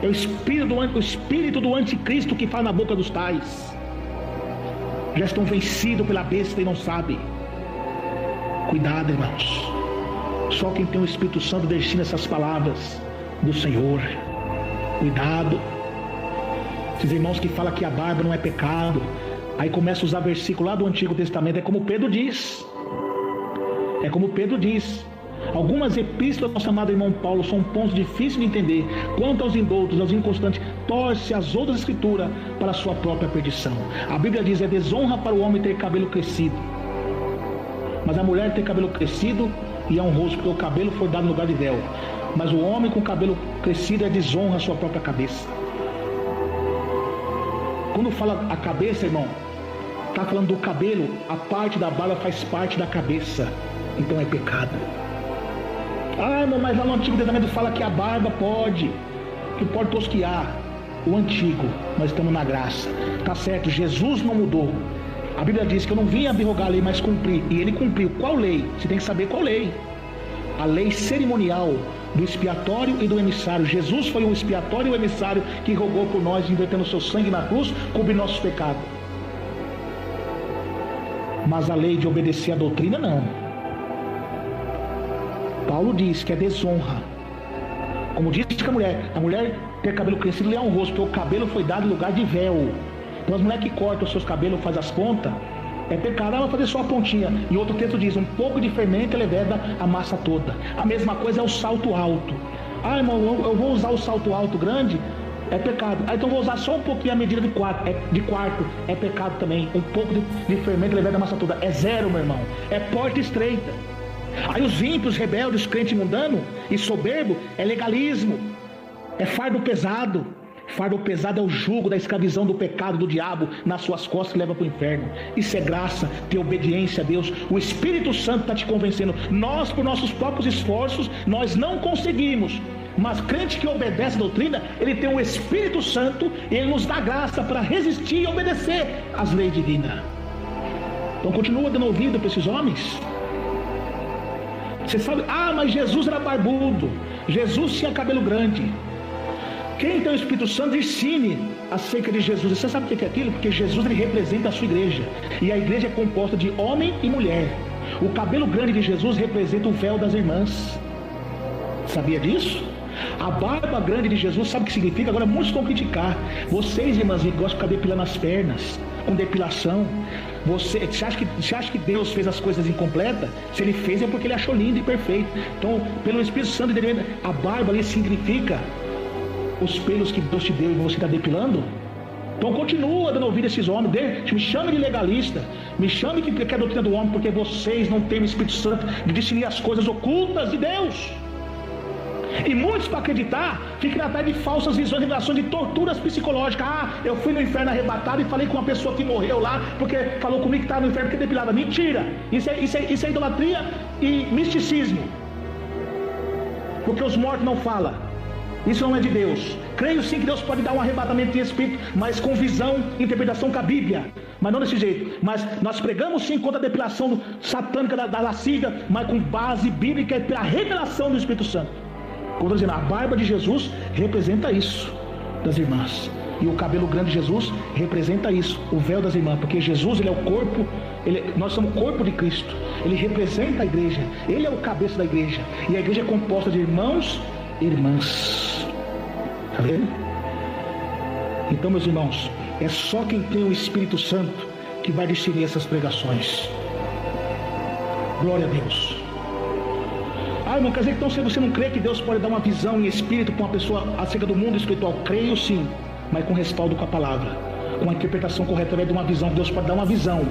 É o espírito do anticristo que fala na boca dos tais. Já estão vencidos pela besta e não sabem. Cuidado, irmãos. Só quem tem o Espírito Santo destina essas palavras do Senhor. Cuidado. Esses irmãos que falam que a barba não é pecado, aí começa a usar versículo lá do Antigo Testamento. É como Pedro diz. Algumas epístolas do nosso amado irmão Paulo são pontos difíceis de entender. Quanto aos indoutos, aos inconstantes, torce as outras escrituras para a sua própria perdição. A Bíblia diz: é desonra para o homem ter cabelo crescido, mas a mulher ter cabelo crescido e é honroso, porque o cabelo foi dado no lugar de véu. Mas o homem com cabelo crescido é desonra a sua própria cabeça. Quando fala a cabeça, irmão, está falando do cabelo. A parte da barba faz parte da cabeça, então é pecado. Ah, irmão, mas lá no Antigo Testamento fala que a barba pode tosquiar. O antigo, nós estamos na graça. Tá certo, Jesus não mudou. A Bíblia diz que eu não vim abrogar a lei, mas cumprir. E ele cumpriu. Qual lei? Você tem que saber qual lei. A lei cerimonial do expiatório e do emissário. Jesus foi o expiatório e o emissário que rogou por nós, invertendo o seu sangue na cruz, cobrir nossos pecados. Mas a lei de obedecer à doutrina, não. Paulo diz que é desonra. Como disse que a mulher ter cabelo crescido é honroso, porque o cabelo foi dado em lugar de véu. Então as mulheres que cortam os seus cabelos, faz as pontas, é pecado. Ela vai fazer só a pontinha. E outro texto diz, um pouco de fermento leveda a massa toda. A mesma coisa é o salto alto. Ah, irmão, eu vou usar o salto alto grande, é pecado. Ah, então vou usar só um pouquinho a medida de quarto, é pecado também. Um pouco de fermento leveda a massa toda. É zero, meu irmão. É porta estreita. Aí os ímpios, rebeldes, crente mundano e soberbo, é legalismo. É fardo pesado. Fardo pesado é o jugo da escravidão do pecado do diabo nas suas costas que leva para o inferno. Isso é graça, ter obediência a Deus. O Espírito Santo está te convencendo. Nós, por nossos próprios esforços, nós não conseguimos. Mas crente que obedece a doutrina, ele tem o Espírito Santo e ele nos dá graça para resistir e obedecer às leis divinas. Então continua dando ouvido para esses homens. Você sabe, mas Jesus era barbudo, Jesus tinha cabelo grande. Quem tem o Espírito Santo ensine acerca de Jesus. Você sabe o que é aquilo? Porque Jesus ele representa a sua igreja. E a igreja é composta de homem e mulher. O cabelo grande de Jesus representa o véu das irmãs. Sabia disso? A barba grande de Jesus, sabe o que significa? Agora muitos vão criticar. Vocês, irmãs, gostam de ficar depilando as pernas, com depilação. Você acha que Deus fez as coisas incompletas? Se ele fez é porque ele achou lindo e perfeito. Então, pelo Espírito Santo, a barba ali significa os pelos que Deus te deu e você está depilando. Então continua dando ouvido a esses homens. Me chame de legalista, me chame que é a doutrina do homem, porque vocês não têm o Espírito Santo de discernir as coisas ocultas de Deus. E muitos, para acreditar, ficam atrás de falsas visões, revelações de torturas psicológicas. Eu fui no inferno arrebatado e falei com uma pessoa que morreu lá porque falou comigo que estava no inferno porque depilava. Mentira! Isso é idolatria e misticismo, porque os mortos não falam. Isso não é de Deus. Creio sim que Deus pode dar um arrebatamento de espírito, mas com visão, interpretação com a Bíblia, mas não desse jeito. Mas nós pregamos sim contra a depilação satânica da lascívia, mas com base bíblica e pela revelação do Espírito Santo. Como eu estou dizendo, a barba de Jesus representa isso das irmãs, e o cabelo grande de Jesus representa isso, o véu das irmãs, porque Jesus ele é o corpo, nós somos o corpo de Cristo. Ele representa a igreja, ele é o cabeça da igreja, e a igreja é composta de irmãos e irmãs. Está vendo? Então, meus irmãos, é só quem tem o Espírito Santo que vai discernir essas pregações. Glória a Deus. Irmão, quer dizer que então se você não crê que Deus pode dar uma visão em espírito para uma pessoa acerca do mundo espiritual? Creio sim, mas com respaldo com a palavra, com a interpretação correta, através de uma visão. Deus pode dar uma visão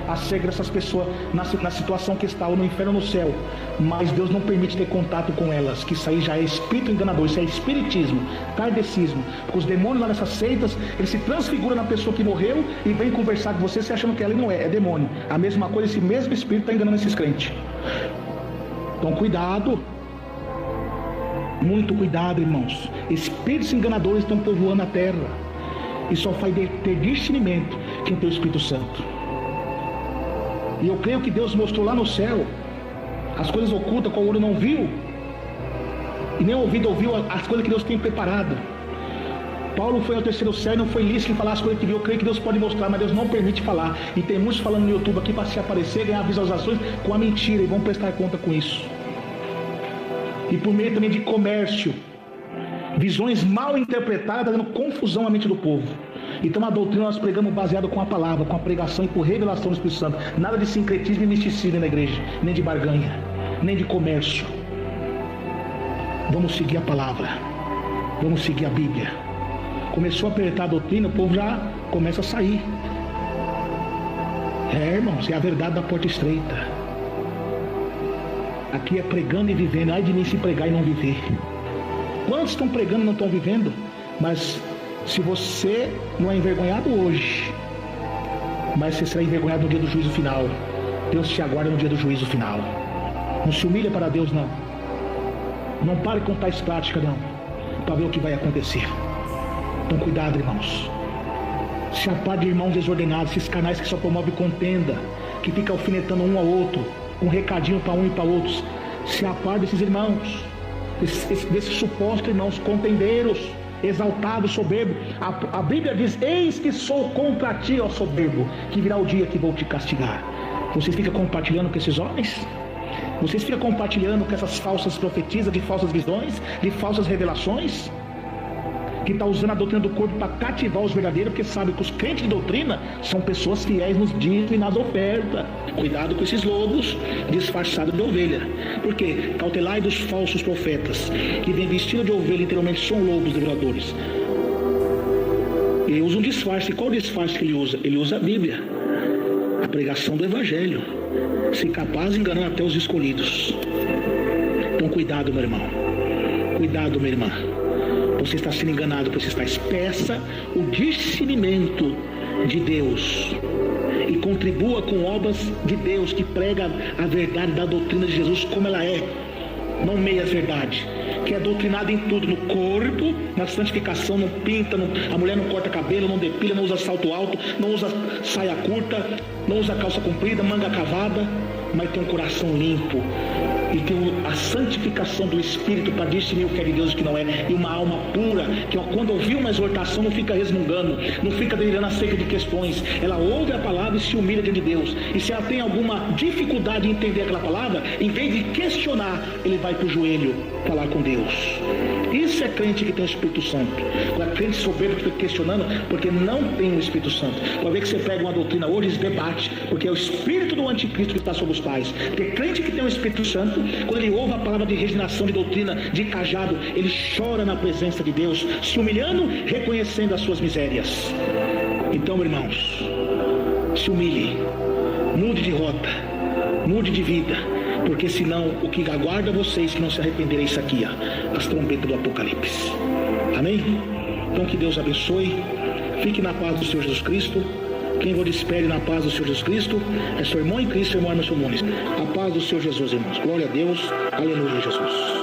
acerca dessas pessoas na situação que está, ou no inferno ou no céu, mas Deus não permite ter contato com elas, que isso aí já é espírito enganador, isso é espiritismo, kardecismo, porque os demônios lá nessas seitas, eles se transfiguram na pessoa que morreu e vem conversar com você achando que ela não é demônio. A mesma coisa, esse mesmo espírito está enganando esses crentes. Então cuidado, muito cuidado, irmãos. Espíritos enganadores estão povoando a terra, e só vai ter discernimento quem tem o Espírito Santo. E eu creio que Deus mostrou lá no céu as coisas ocultas que o olho não viu, e nem o ouvido ouviu as coisas que Deus tem preparado. Paulo foi ao terceiro céu e não foi lícito falar as coisas que viu. Eu creio que Deus pode mostrar, mas Deus não permite falar. E tem muitos falando no YouTube aqui para se aparecer, ganhar visualizações com a mentira, e vão prestar conta com isso. E por meio também de comércio, visões mal interpretadas, dando confusão na mente do povo. Então a doutrina nós pregamos baseado com a palavra, com a pregação e por revelação do Espírito Santo. Nada de sincretismo e misticismo na igreja, nem de barganha, nem de comércio. Vamos seguir a palavra, vamos seguir a Bíblia. Começou a apertar a doutrina, o povo já começa a sair. Irmãos, é a verdade da porta estreita. Aqui é pregando e vivendo. Ai de mim se pregar e não viver. Quantos estão pregando e não estão vivendo? Mas se você não é envergonhado hoje, mas você será envergonhado no dia do juízo final. Deus te aguarda no dia do juízo final. Não se humilha para Deus, não. Não pare com tais práticas, não, para ver o que vai acontecer. Então cuidado, irmãos. Se aparte de irmãos desordenados, esses canais que só promovem contenda, que fica alfinetando um ao outro, um recadinho para um e para outros. Se aparte desses irmãos, desses supostos irmãos contendeiros, exaltados, soberbos. A Bíblia diz: eis que sou contra ti, ó soberbo, que virá o dia que vou te castigar. Vocês ficam compartilhando com esses homens? Vocês ficam compartilhando com essas falsas profetisas, de falsas visões, de falsas revelações? que está usando a doutrina do corpo para cativar os verdadeiros, porque sabe que os crentes de doutrina são pessoas fiéis nos dízimos e nas ofertas. Cuidado com esses lobos disfarçados de ovelha. Por quê? Cautelai dos falsos profetas, que vem vestido de ovelha, literalmente são lobos devoradores. Ele usa um disfarce. Qual o disfarce que ele usa? Ele usa a Bíblia, a pregação do Evangelho, se capaz enganando até os escolhidos. Então cuidado, meu irmão, cuidado, minha irmã, você está sendo enganado, você está espessa o discernimento de Deus e contribua com obras de Deus que prega a verdade da doutrina de Jesus como ela é, não meias verdade, que é doutrinada em tudo, no corpo, na santificação, não pinta, a mulher não corta cabelo, não depila, não usa salto alto, não usa saia curta, não usa calça comprida, manga cavada, mas tem um coração limpo e tem a santificação do Espírito para discernir o que é de Deus e o que não é, e uma alma pura, que quando ouvir uma exortação não fica resmungando, não fica delirando acerca de questões, ela ouve a palavra e se humilha diante de Deus, e se ela tem alguma dificuldade em entender aquela palavra, em vez de questionar, ele vai para o joelho falar com Deus. Isso é crente que tem o Espírito Santo. Agora, crente soberbo que fica questionando porque não tem o Espírito Santo. Pode ver que você pega uma doutrina hoje e debate, porque é o espírito do anticristo que está sobre os pais. Porque crente que tem o Espírito Santo, quando ele ouve a palavra de regeneração, de doutrina, de cajado, ele chora na presença de Deus, se humilhando, reconhecendo as suas misérias. Então, irmãos, se humilhe, mude de rota, mude de vida, porque senão o que aguarda vocês que não se arrependerem é isso aqui, ó, as trombetas do Apocalipse. Amém? Então que Deus abençoe, fique na paz do Senhor Jesus Cristo. Quem vos despede na paz do Senhor Jesus Cristo é seu irmão em Cristo, irmão Emerson Nunes. A paz do Senhor Jesus, irmãos. Glória a Deus. Aleluia, Jesus.